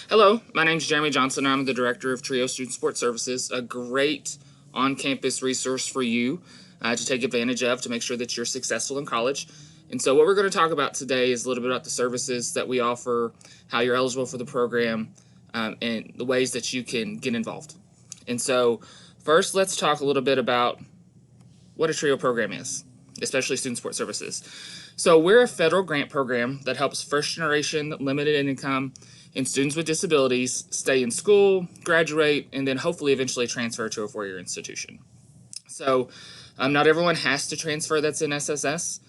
Hello, my name is Jeremy Johnson. I'm the Director of TRIO Student Support Services, a great on-campus resource for you to take advantage of to make sure that you're successful in college. And so what we're going to talk about today is a little bit about the services that we offer, how you're eligible for the program, and the ways that you can get involved. And so first, let's talk a little bit about what a TRIO program is, especially student support services. So we're a federal grant program that helps first-generation limited income and students with disabilities stay in school, graduate, and then hopefully eventually transfer to a four-year institution. So not everyone has to transfer that's in SSS,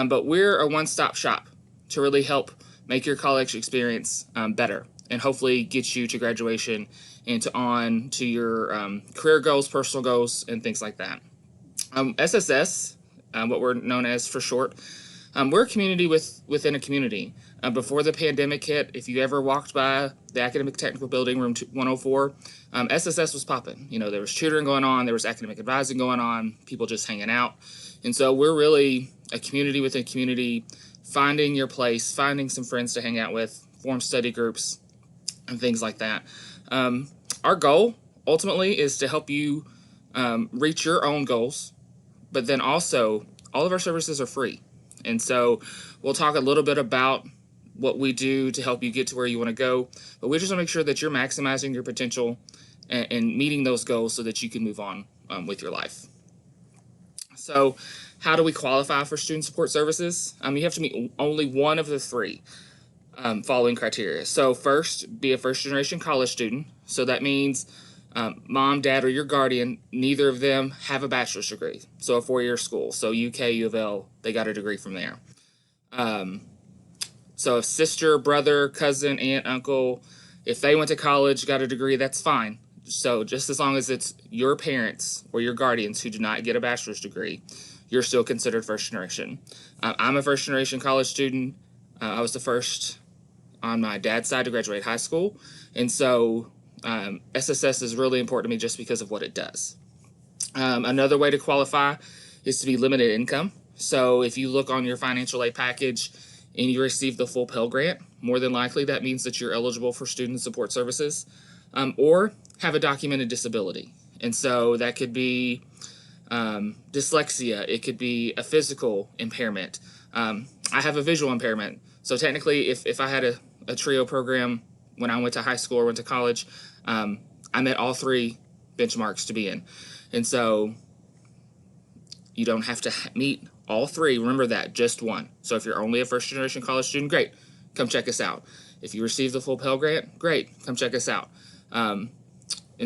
but we're a one-stop shop to really help make your college experience better and hopefully get you to graduation and on to your career goals, personal goals, and things like that. SSS, what we're known as for short, we're a community within a community. Before the pandemic hit, if you ever walked by the Academic Technical Building, room 104, SSS was popping. You know, there was tutoring going on, there was academic advising going on, people just hanging out. And so we're really a community within a community, finding your place, finding some friends to hang out with, form study groups, and things like that. Our goal, ultimately, is to help you reach your own goals, but then also, all of our services are free. And so we'll talk a little bit about what we do to help you get to where you want to go, but we just want to make sure that you're maximizing your potential and meeting those goals so that you can move on with your life. So how do we qualify for student support services? You have to meet only one of the three following criteria. So first, be a first-generation college student. So that means mom, dad, or your guardian, neither of them have a bachelor's degree. So a four-year school. So UK, U of L, they got a degree from there. So if sister, brother, cousin, aunt, uncle, if they went to college, got a degree, that's fine. So just as long as it's your parents or your guardians who do not get a bachelor's degree, you're still considered first generation. I'm a first generation college student. I was the first on my dad's side to graduate high school. And so SSS is really important to me just because of what it does. Another way to qualify is to be limited income. So if you look on your financial aid package and you receive the full Pell Grant, more than likely that means that you're eligible for student support services or have a documented disability. And so that could be dyslexia, it could be a physical impairment. I have a visual impairment. So technically, if I had a TRIO program when I went to high school or went to college, I met all three benchmarks to be in. And so you don't have to meet all three. Remember that, just one. So if you're only a first generation college student, great, come check us out. If you receive the full Pell Grant, great, come check us out. And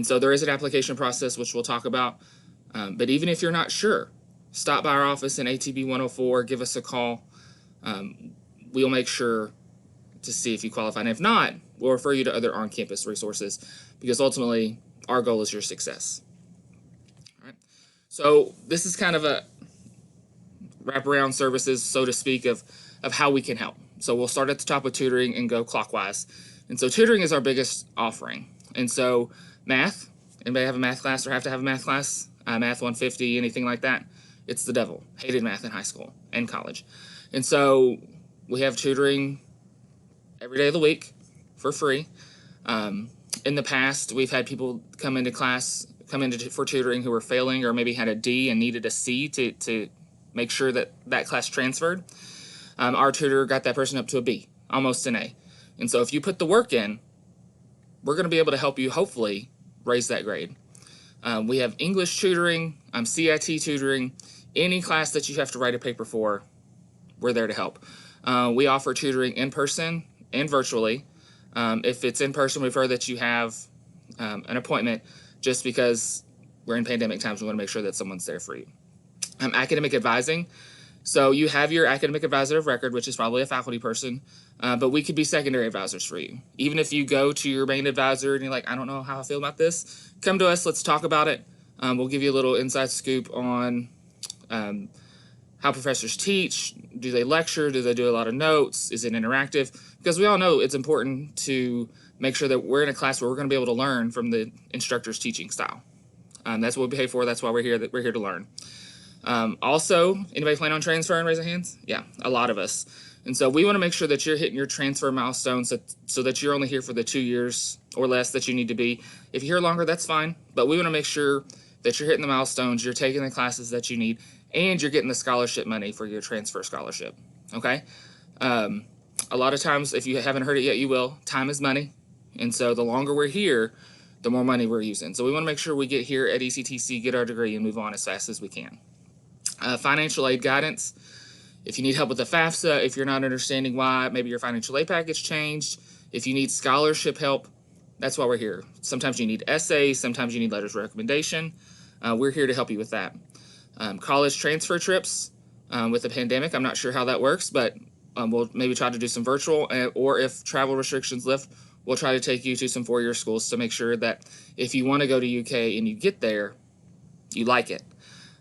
so there is an application process, which we'll talk about. But even if you're not sure, stop by our office in ATB 104, give us a call. We'll make sure to see if you qualify. And if not, we'll refer you to other on-campus resources because ultimately our goal is your success. All right. So this is kind of a wraparound services, so to speak, of how we can help. So we'll start at the top with tutoring and go clockwise. And so tutoring is our biggest offering. And so math, anybody have a math class or have to have a math class? Math 150, anything like that? It's the devil. Hated math in high school and college. And so we have tutoring every day of the week for free. In the past, we've had people come into for tutoring who were failing or maybe had a D and needed a C to make sure that class transferred. Our tutor got that person up to a B, almost an A. And so if you put the work in, we're going to be able to help you hopefully raise that grade. We have English tutoring, CIT tutoring, any class that you have to write a paper for, we're there to help. We offer tutoring in person and virtually. If it's in person, we prefer that you have an appointment just because we're in pandemic times. We want to make sure that someone's there for you. Academic advising. So you have your academic advisor of record, which is probably a faculty person, but we could be secondary advisors for you. Even if you go to your main advisor and you're like, I don't know how I feel about this, come to us, let's talk about it. We'll give you a little inside scoop on how professors teach. Do they lecture? Do they do a lot of notes? Is it interactive? Because we all know it's important to make sure that we're in a class where we're going to be able to learn from the instructor's teaching style. That's what we pay for. That's why we're here. We're here to learn. Also, anybody plan on transferring? Raise their hands. Yeah, a lot of us. And so we want to make sure that you're hitting your transfer milestones so that you're only here for the 2 years or less that you need to be. If you're here longer, that's fine. But we want to make sure that you're hitting the milestones, you're taking the classes that you need, and you're getting the scholarship money for your transfer scholarship. Okay? A lot of times, if you haven't heard it yet, you will. Time is money. And so the longer we're here, the more money we're using. So we want to make sure we get here at ECTC, get our degree, and move on as fast as we can. Financial aid guidance. If you need help with the FAFSA, if you're not understanding why maybe your financial aid package changed, if you need scholarship help, that's why we're here. Sometimes you need essays, sometimes you need letters of recommendation. We're here to help you with that. College transfer trips with the pandemic, I'm not sure how that works, but we'll maybe try to do some virtual, or if travel restrictions lift, we'll try to take you to some four-year schools to make sure that if you want to go to UK and you get there, you like it.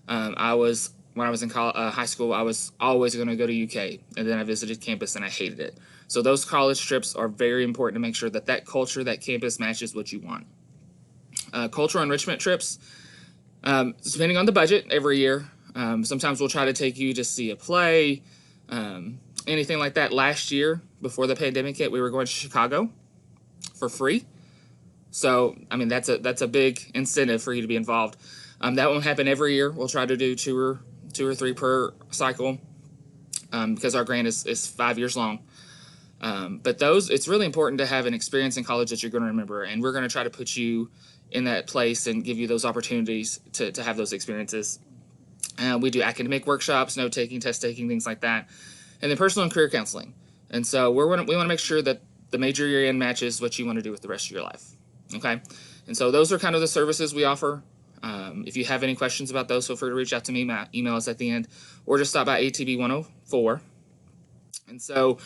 When I was in high school, I was always going to go to UK, and then I visited campus and I hated it. So those college trips are very important to make sure that that culture, that campus matches what you want. Cultural enrichment trips, depending on the budget every year. Sometimes we'll try to take you to see a play, anything like that. Last year, before the pandemic hit, we were going to Chicago for free. So, I mean, that's a big incentive for you to be involved. That won't happen every year. We'll try to do two or three per cycle because our grant is 5 years long. But it's really important to have an experience in college that you're going to remember, and we're going to try to put you in that place and give you those opportunities to have those experiences. We do academic workshops, note-taking, test-taking, things like that, and then personal and career counseling. And so we want to make sure that the major you're in matches what you want to do with the rest of your life. Okay? And so those are kind of the services we offer. If you have any questions about those, feel free to reach out to me. My email is at the end, or just stop by ATB 104. And so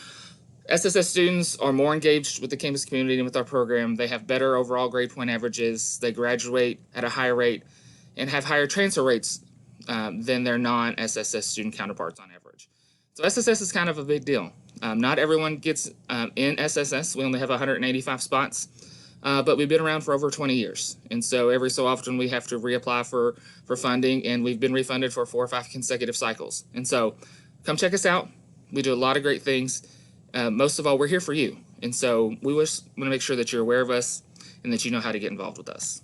SSS students are more engaged with the campus community and with our program. They have better overall grade point averages. They graduate at a higher rate and have higher transfer rates than their non-SSS student counterparts on average. So SSS is kind of a big deal. Not everyone gets in SSS. We only have 185 spots. But we've been around for over 20 years. And so every so often we have to reapply for funding, and we've been refunded for 4 or 5 consecutive cycles. And so come check us out. We do a lot of great things. Most of all, we're here for you. And so we want to make sure that you're aware of us and that you know how to get involved with us.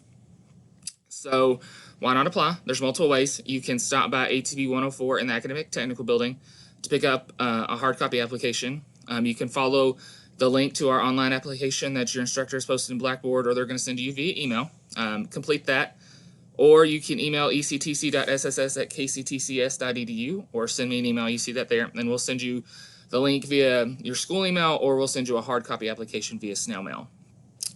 So why not apply? There's multiple ways. You can stop by ATB 104 in the Academic Technical Building to pick up a hard copy application. You can follow the link to our online application that your instructor has posted in Blackboard, or they're going to send you via email. Complete that. Or you can email ectc.sss@kctcs.edu, or send me an email. You see that there, and we'll send you the link via your school email, or we'll send you a hard copy application via snail mail.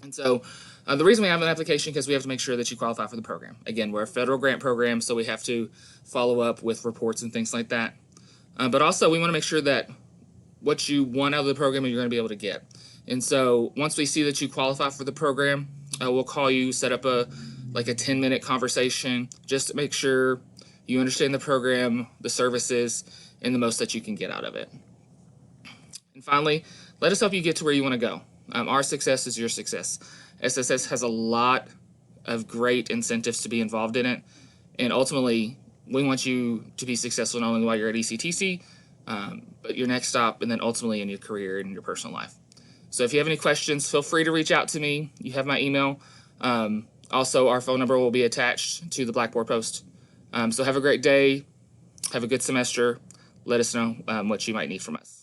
And so the reason we have an application because we have to make sure that you qualify for the program. Again, we're a federal grant program, so we have to follow up with reports and things like that. But also, we want to make sure that what you want out of the program you're going to be able to get. And so once we see that you qualify for the program, we'll call you, set up a 10-minute conversation just to make sure you understand the program, the services, and the most that you can get out of it. And finally, let us help you get to where you want to go. Our success is your success. SSS has a lot of great incentives to be involved in it, and ultimately we want you to be successful not only while you're at ECTC, but your next stop, and then ultimately in your career and in your personal life. So if you have any questions, feel free to reach out to me. You have my email. Also, our phone number will be attached to the Blackboard post. So have a great day. Have a good semester. Let us know what you might need from us.